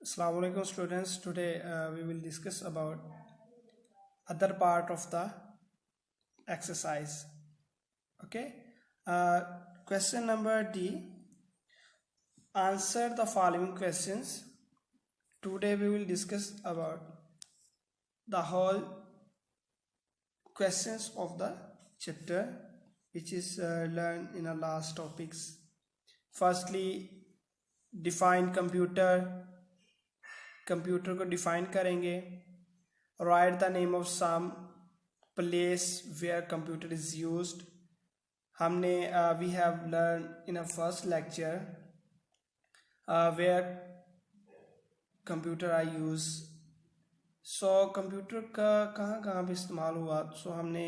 Assalamu alaikum students. Today we will discuss about other part of the exercise. Okay. Question number D. Answer the following questions. Today we will discuss about the whole questions of the chapter which is learned in our last topics. Firstly, define computer. Computer को define करेंगे. Write the name of some place where computer is used. हमने we have learn in a first lecture where computer are use. So computer का कहाँ कहाँ पे इस्तेमाल हुआ. सो हमने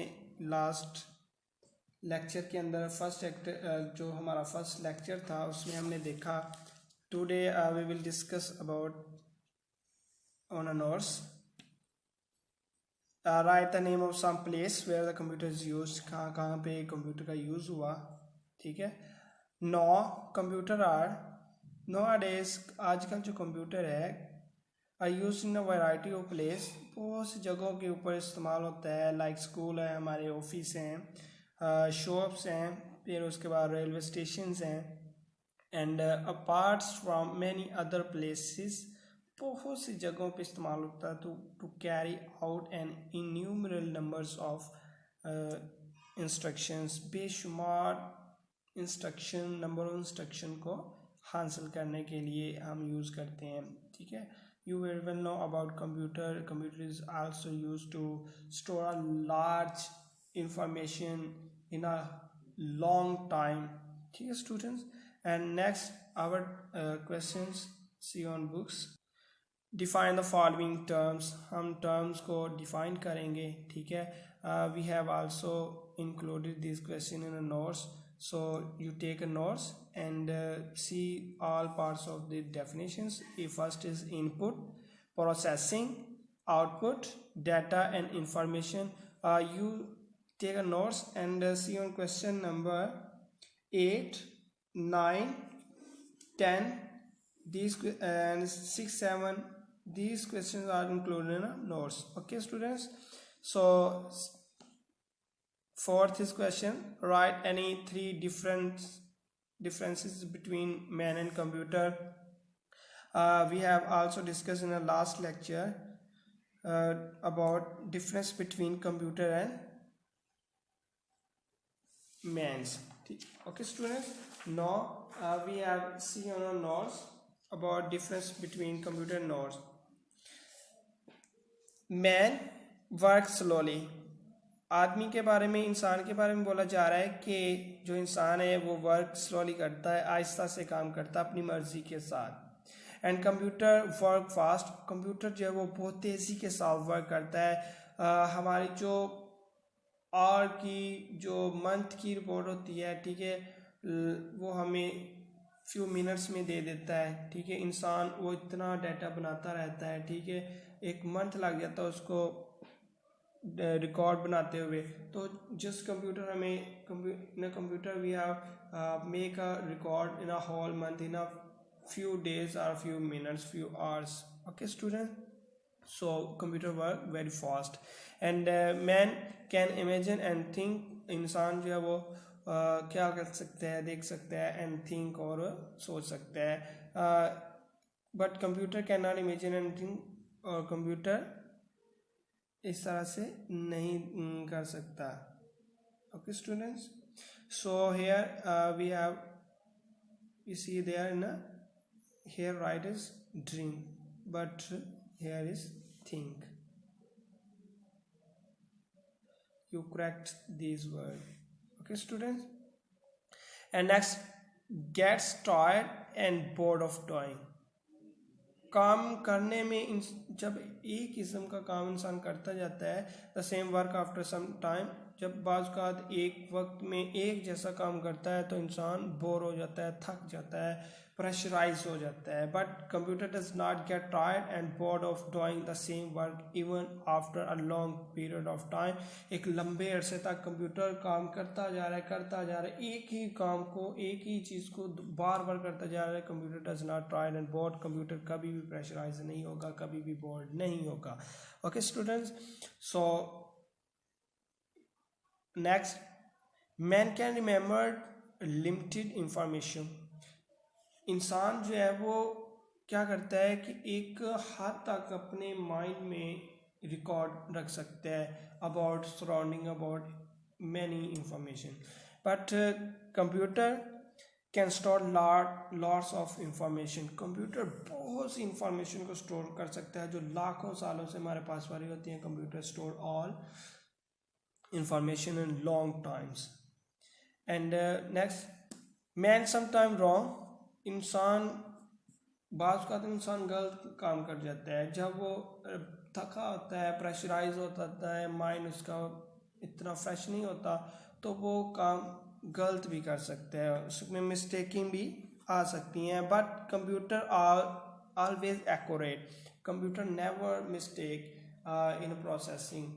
लास्ट लेक्चर के अंदर जो हमारा फर्स्ट लेक्चर था उसमें हमने देखा. Today we will discuss about on a notes. Write the name of some place where the computer is used. कहाँ कहाँ पे कंप्यूटर का यूज़ हुआ. ठीक है. नो कंप्यूटर आर nowadays आजकल जो कंप्यूटर है are used in a variety of place. बहुत सी जगहों के ऊपर इस्तेमाल होता है. लाइक स्कूल है, हमारे ऑफिस हैं, शॉप्स हैं, फिर उसके बाद रेलवे स्टेशन हैं, and aparts from many other places. बहुत सी जगहों पे इस्तेमाल होता है to carry out an innumerable numbers of instructions. बेशुमार इंस्ट्रक्शन नंबर ऑफ इंस्ट्रक्शन को हासिल करने के लिए हम यूज़ करते हैं. ठीक है. You very well know about computer. Computer is also use to store a large information in a long time. ठीक है students. And next our questions see on books. Define the following terms. हम terms को define करेंगे. ठीक है. We have also included this question in a notes. So you take a notes and see all parts of the definitions. First is input, processing, output, data and information. You take a notes and see on question number 8, 9, 10 these and 6, 7. These questions are included in notes. Okay students. So fourth is question. Write any three differences between man and computer. We have also discussed in the last lecture about difference between computer and man's. Okay students. Now we have seen on our notes about difference between computer and nodes. Man work slowly. आदमी के बारे में, इंसान के बारे में बोला जा रहा है कि जो इंसान है वो वर्क स्लोली करता है, आहिस्ता से काम करता है अपनी मर्जी के साथ. And computer work fast. Computer जो है वो बहुत तेज़ी के साथ वर्क करता है. हमारी जो आवर की जो मंथ की रिपोर्ट होती है, ठीक है, वो हमें फ्यू मिनट्स में दे देता है. ठीक है. इंसान वो इतना डाटा बनाता रहता है. ठीक है. एक मंथ लग जाता है उसको रिकॉर्ड बनाते हुए. तो जस्ट कंप्यूटर हमें computer we have make a record in a whole month in a few days और few minutes, few hours. Okay student. So computer work very fast. And man can imagine and think. इंसान जो है वो क्या कर सकते हैं, देख सकते हैं, एंड थिंक और सोच सकते हैं. But computer can not imagine and think. और कंप्यूटर इस तरह से नहीं कर सकता. Okay students. So here we have you see there in a here right is dream but here is think. You correct these words. Okay students. And next, gets tired and bored of doing. काम करने में जब एक किस्म का काम इंसान करता जाता है, the same work after some time जब बाज़ का एक वक्त में एक जैसा काम करता है तो इंसान बोर हो जाता है, थक जाता है, प्रेशराइज हो जाता है. But computer does not get tired and board of doing the same work even after a long period of time. एक लंबे अरसे तक कंप्यूटर काम करता जा रहा है, एक ही काम को, एक ही चीज़ को बार बार करता जा रहा है. Computer does not tired and board. Computer कभी भी प्रेशराइज नहीं होगा, कभी भी बोर्ड नहीं होगा. Okay students, so next, man can remember limited information. इंसान जो है वो क्या करता है कि एक हद तक अपने माइंड में रिकॉर्ड रख सकता है about surrounding, about many information. But computer can store lots of information. Computer बहुत सी इंफॉर्मेशन को स्टोर कर सकता है जो लाखों सालों से हमारे पास वाली होती है. Computer store all information in long times. And next, man sometime wrong. इंसान बाज़ का तो इंसान गलत काम कर जाता है जब वो थका होता है, प्रेशराइज होता है, माइंड उसका इतना फ्रेश नहीं होता, तो वो काम गलत भी कर सकते हैं, उसमें मिस्टेकिंग भी आ सकती हैं. But computer are always accurate. Computer never mistake in processing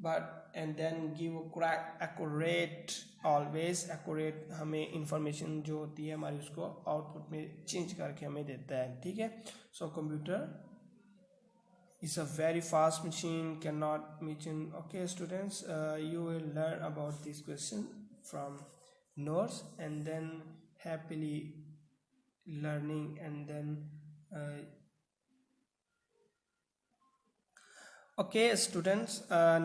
but and then give a correct accurate, always accurate हमें इंफॉर्मेशन जो होती है हमारी उसको आउटपुट में चेंज करके हमें देता है. ठीक है. So computer is a very fast machine, cannot machine. Okay students, you will learn about this question from notes and then happily learning, and then okay students,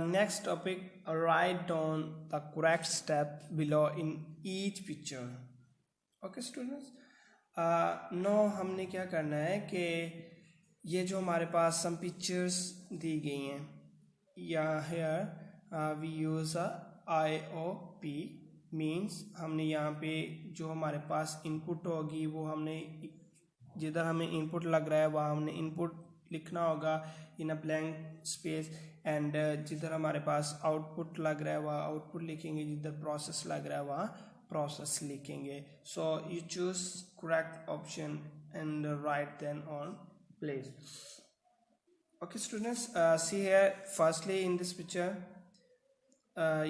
next topic, write down the correct step below in each picture. okay students, now हमने क्या करना है कि ये जो हमारे पास some pictures दी गई हैं, या here we use a IOP means हमने यहाँ पे जो हमारे पास इनपुट होगी वो हमने जिधर हमें इनपुट लग रहा है वहाँ हमने इनपुट लिखना होगा इन अ ब्लैंक स्पेस, एंड जिधर हमारे पास आउटपुट लग रहा है वहाँ आउटपुट लिखेंगे, जिधर प्रोसेस लग रहा है वहाँ प्रोसेस लिखेंगे. So you choose correct option and write then on place. Okay students, see here firstly in this picture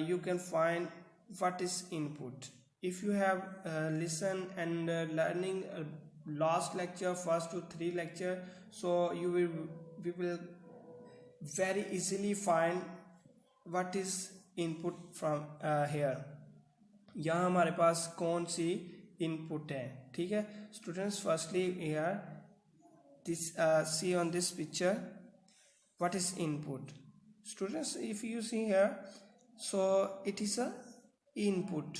you can find what is input. If you have listen and learning last lecture, first to 3 lecture, so we will very easily find what is input from here. यहाँ हमारे पास कौन सी input है. ठीक है students, firstly here this see on this picture what is input. Students, if you see here, so it is a input.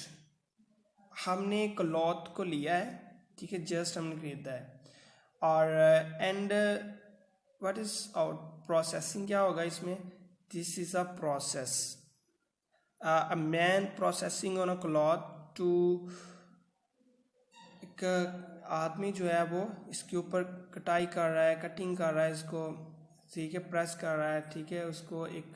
हमने cloth को लिया है, ठीक है, जस्ट हमने खरीदा है, और and what is out processing क्या होगा इसमें. This is a process, a man processing on a cloth to. एक आदमी जो है वो इसके ऊपर कटाई कर रहा है, कटिंग कर रहा है इसको, ठीक है, प्रेस कर रहा है, ठीक है, उसको एक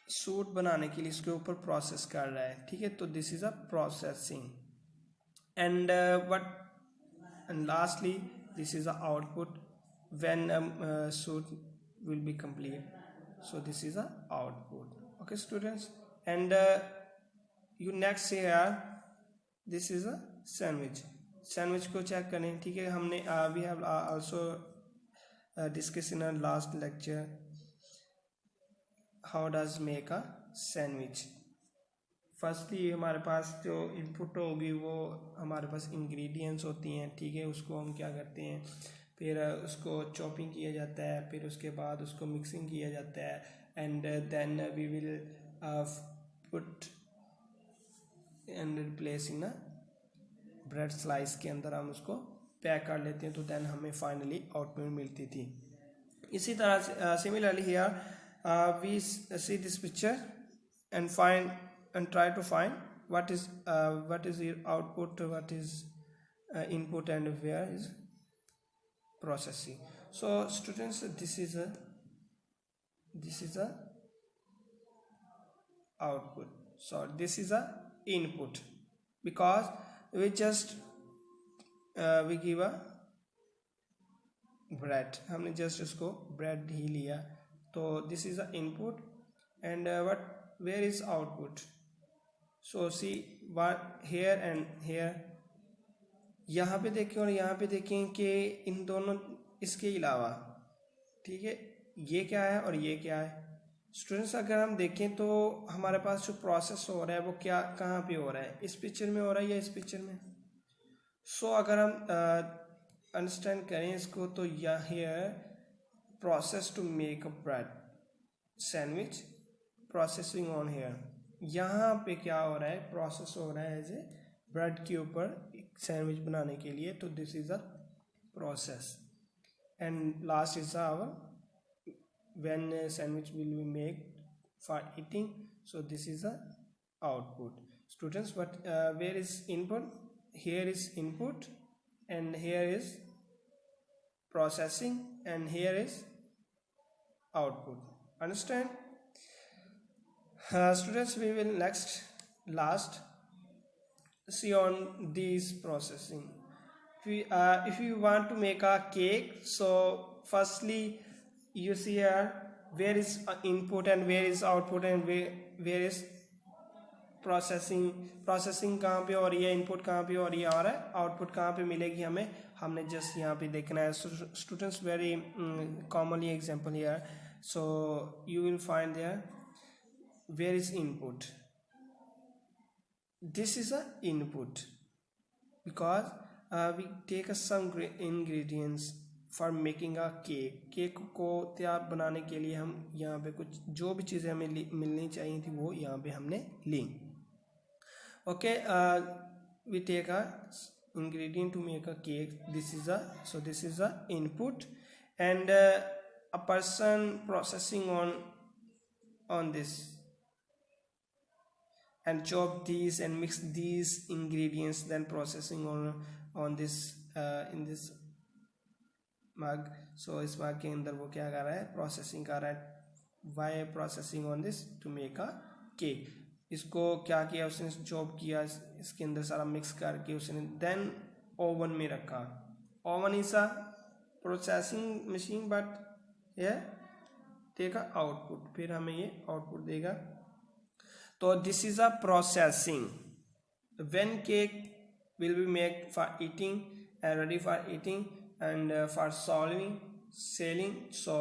सूट बनाने के लिए इसके ऊपर प्रोसेस कर रहा है. ठीक है, तो this is a processing. And what and lastly this is a output when suit will be complete. So this is a output. Okay students, and you next see here this is a sandwich. Sandwich को check करें. ठीक है, हमने we have also discussed in our last lecture how does make a sandwich. Firstly हमारे पास जो input होगी वो हमारे पास इंग्रेडिएंट्स होती हैं. ठीक है, उसको हम क्या करते हैं, फिर उसको चॉपिंग किया जाता है, फिर उसके बाद उसको मिक्सिंग किया जाता है, and then we will put and replace in bread slice के अंदर हम उसको पैक कर लेते हैं, तो देन हमें फाइनली आउटपुट मिलती थी. इसी तरह से similarly here we see this picture and find and try to find what is your output, what is input, and where is processing. So students, this is a output. So this is a input because we just we give a bread, हमने just इसको bread ही लिया, तो this is a input and where is output? So see what here and here, यहाँ पे देखें और यहाँ पे देखें कि इन दोनों इसके अलावा, ठीक है, ये क्या है और ये क्या है। स्टूडेंट्स अगर हम देखें तो हमारे पास जो प्रोसेस हो रहा है वो क्या कहाँ पे हो रहा है, इस पिक्चर में हो रहा है या इस पिक्चर में। सो अगर हम अंडरस्टैंड करें इसको तो here process to make a bread sandwich, processing on here, यहाँ पे क्या हो रहा है, प्रोसेस हो रहा है एज ए ब्रेड के ऊपर सैंडविच बनाने के लिए, तो this is a process and last is our when sandwich will be made for eating, so this is the output. Students, but where is input? Here is input and here is processing and here is output. Understand? Students, we will last see on these processing. If you want to make a cake, so firstly you see here where is input and where is output and where is processing कहाँ पे हो रही है, input कहाँ पे हो रही है और आउटपुट कहाँ पे मिलेगी हमें, हमने जस्ट यहाँ पे देखना है। Students very commonly example here, so you will find there where is input, this is a input because we take some ingredients for making a cake, cake को तैयार बनाने के लिए हम यहाँ पे कुछ जो भी चीज़ें हमें मिलनी चाहिए थी वो यहाँ पे हमने ली। Okay, we take a ingredient to make a cake, this is a input and a person processing on this and chop these and mix these ingredients, then processing on this in this मग। सो इस मग के अंदर वो क्या कर रहा है, processing कर रहा है। Why processing on this to make a cake, इसको क्या किया उसने, चॉप किया, इसके अंदर सारा मिक्स करके उसने देन ओवन में रखा। Oven is a processing machine but ये देगा आउटपुट, फिर हमें ये आउटपुट देगा। तो this is a processing when cake will be make for eating and ready for eating and for selling, so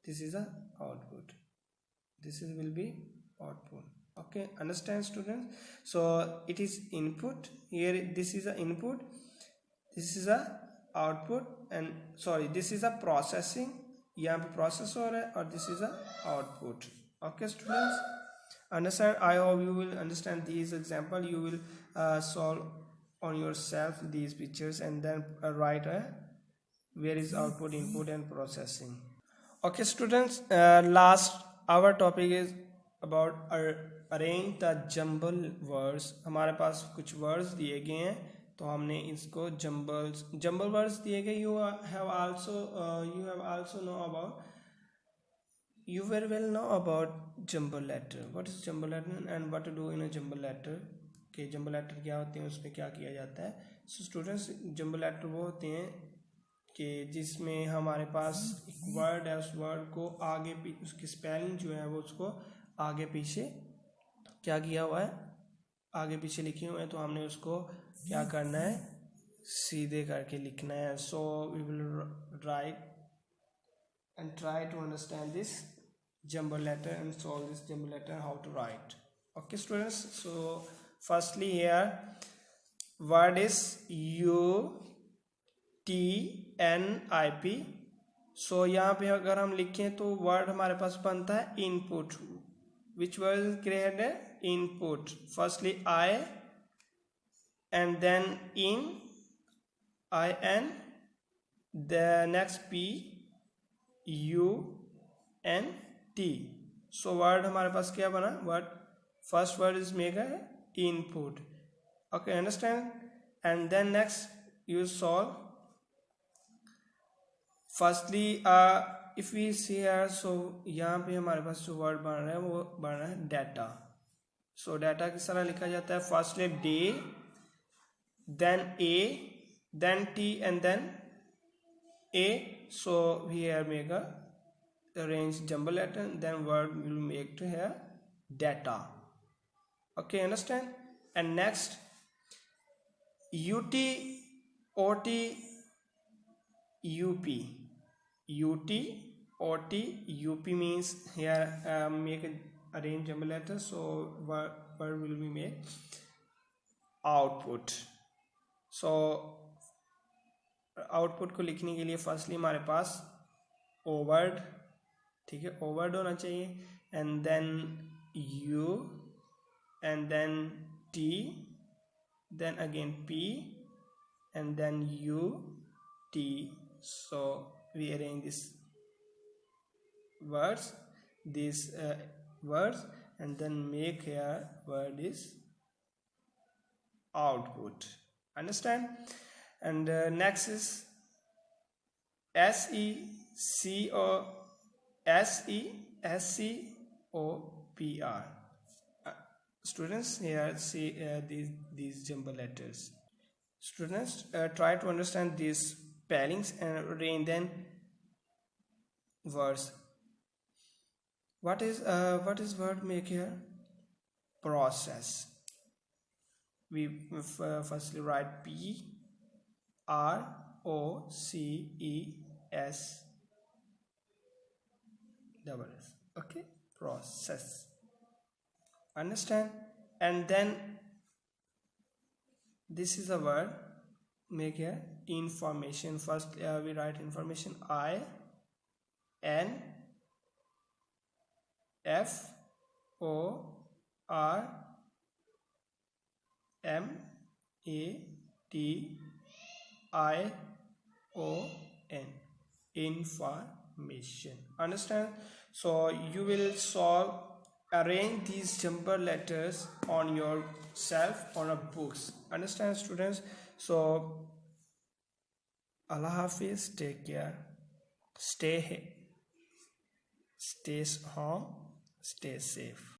this is a output, will be output. Okay, understand students? So it is input here, this is a input, this is a output and sorry this is a processing, यहाँ पे process हो रहा है और this is a output. Okay students, understand? I hope you will understand these example, you will solve on yourself these pictures and then write where is output, input and processing. Okay students, last our topic is about arrange the jumble words. हमारे पास कुछ words दिए गए हैं तो हमने इसको jumble words दिए गए। you have also know about, you very well know about jumble letter. What is jumble letter and what to do in a jumble letter? कि जंबल लेटर क्या होते हैं, उसमें क्या किया जाता है। सो स्टूडेंट्स, जंबल लेटर वो होते हैं कि जिसमें हमारे पास एक वर्ड है, उस वर्ड को आगे उसकी स्पेलिंग जो है वो उसको आगे पीछे क्या किया हुआ है, आगे पीछे लिखे हुए हैं, तो हमने उसको क्या करना है, सीधे करके लिखना है। So we will write and try to understand this jumble letter and solve this jumble letter, how to write. Okay students, so firstly here word is UTNIP। So यहाँ पे अगर हम लिखें तो वर्ड हमारे पास बनता है input. Which word is created, input. Firstly I and then in, IN, the next PUNT। So word हमारे पास क्या बना, word first word is mega है input. Okay, understand? And then next you solve firstly if we see here, so यहाँ पे हमारे पास जो word बन रहा है वो बन रहा है डाटा। सो डाटा किस तरह लिखा जाता है? Firstly D, then A, then T and then A. So we here make a arrange jumble letter, then word will make to here data. Okay, understand? And next ut, ot, up. Ut, ot, up means here make a arrange jumble letter, so word will be made output. So output को लिखने के लिए firstly हमारे पास ओ word, ठीक है, ओ word होना चाहिए, and then U, and then T, then again P, and then U T. So we arrange this words and then make here word is output. Understand? And next is SECOPR. Students, here see these jumble letters. Students, try to understand these spellings and arrange them words. What is word make here? Process. We firstly write P R O C E S double S. Okay, process. Understand? And then this is a word make here information. First we write information I N F O R M A T I O N, information. Understand? So you will arrange these jumble letters on yourself on a books. Understand, students? So Allah Hafiz, take care, stay home, stay safe.